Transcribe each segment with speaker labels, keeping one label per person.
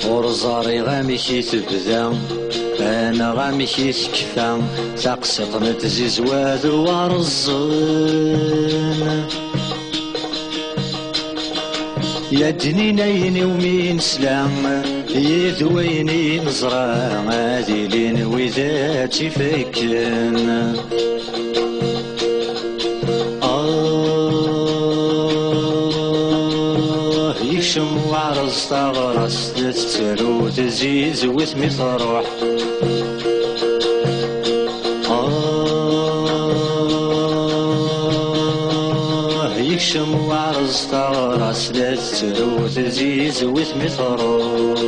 Speaker 1: ورزاري غامشي تبدا انا غامشي سكفا تقسط نتزيز وادو ورزن يا دنينين ومين سلام يذويني نزرع عادلين وذاتي فكن يشم وعرز تغرس تترو تزيز وثمي تروح يشم وعرز تغرس تترو تزيز وثمي تروح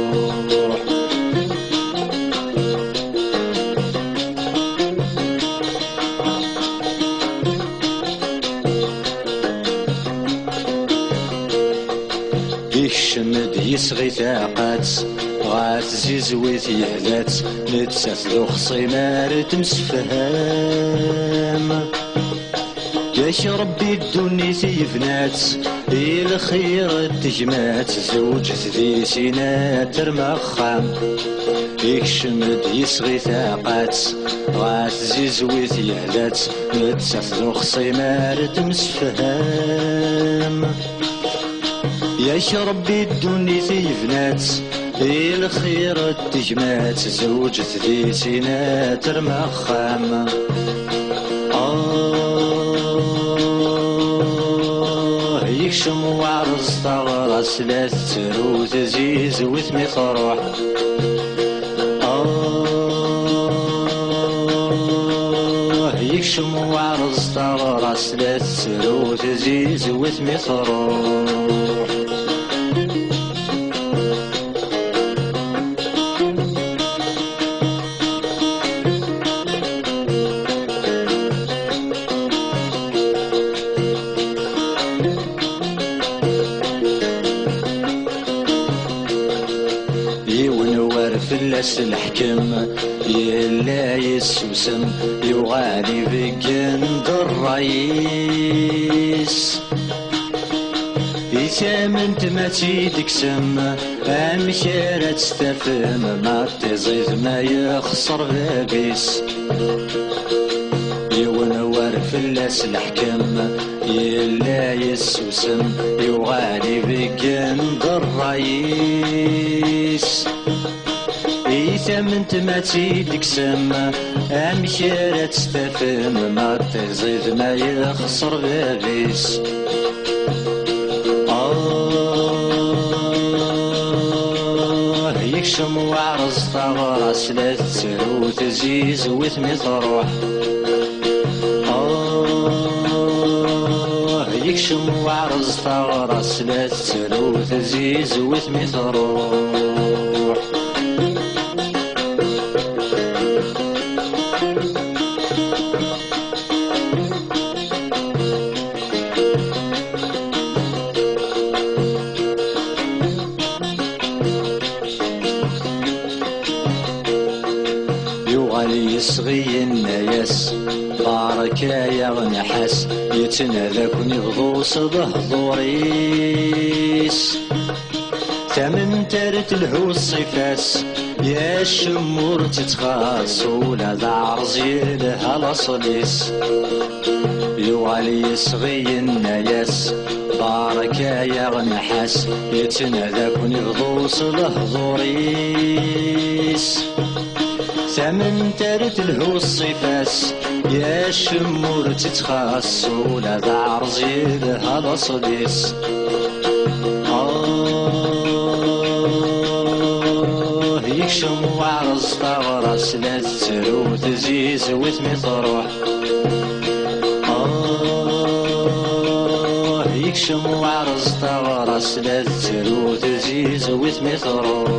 Speaker 1: يشمد يسغي ثاقات غات زيزويت يهلات نتسات ذو خصيمار تمسفهام ياش ربي الدنيا تيفنات الخير تجمات زوج ذي سينات ترمخام يشمد يسغي ثاقات غات زيزويت يهلات نتسات ذو خصيمار تمسفهام ياش ربي الدنيا تيفنات الخير تجمات زوج ذي سينات ترمخام يكشم وعرز تغرس لا تترو تزيز وثمي تروح يكشم وعرز تغرس لا تترو تزيز وثمي تروح فلاس الحكم يلا يسوسم يغالي بقند الرئيس يتامن تماتي تكسم امشارة تستفهم ما تزيد ما يخسر بابيس يونور فلاس الحكم يلا يسوسم يغالي بقند الرئيس يثمن تماتي تكسم امشارة تستفهم ما تزيد ما يخسر بابيس يكشم وعرز تغرس لا تترو تزيز وثمي تروح يكشم وعرز تغرس لا تترو تزيز وثمي تروح يصغي الناس بارك يا غنحاس يتناداكني بضو صده ضوريس ثمن تارت الهو الصفاس يا الشمور تتخاص ولا ذا عرزي لها لصليس يوالي يصغي الناس بارك يا غنحاس يتناداكني بضو صده ضوريس ثمن تارت الهو الصفاس يا الشمور تتخاص ولا ذا عرزي لها لصديس يكشم وعرز تغرس لا تترو تزيز وثمي تروح يكشم وعرز تغرس لا تترو تزيز وثمي تروح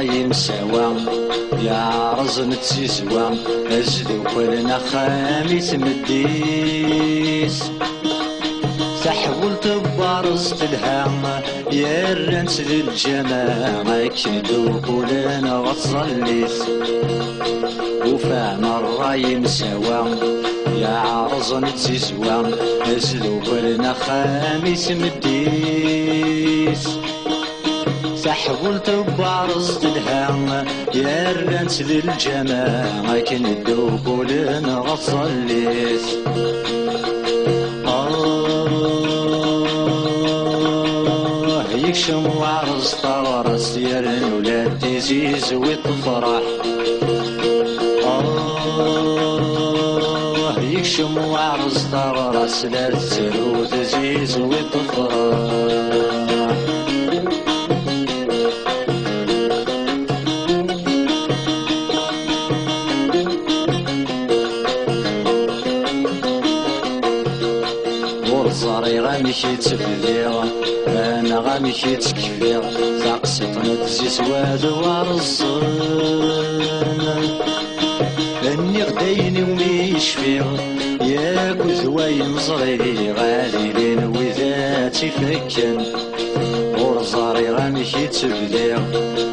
Speaker 1: الراي مساوى يا رزن تسيسوى أجدو كلنا خامس مديس تحول تبارز تلهام يا الرنس للجماعة كندو كلنا غتصليس وفاهم الراي مساوى يا عرزن تسيسوى أجدو كلنا خامس مديس تحول تبارز تلهام يا الرنس للجماعة كندو كلنا غتصليس يكشم وعرس طارس يرن ولاد تزيز وتفرح يكشم وعرس طارس لا تسر وتزيز وتفرح ورزاري غامشي تبديغ أنا غامشي تكفيغ تقسطنا تزيس واد ورزان أني غدايني وميشفيغ ياك وزواين صغيري غاليين وذاتي فكن ورزاري غامشي تبديغ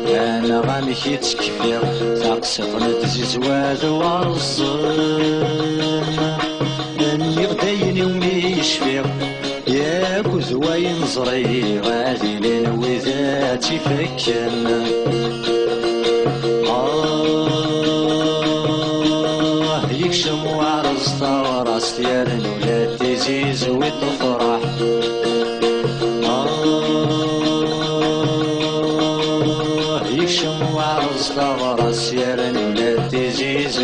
Speaker 1: أنا غامشي تكفيغ تقسطنا تزيس واد ورزان أني غدايني وميشفيغ ياك وزواين صغيري غاليين وذاتي فكن يكشم وعرس طارس يرن ولاد تزيز وتفرح يكشم وعرس طارس يرن ولاد تزيز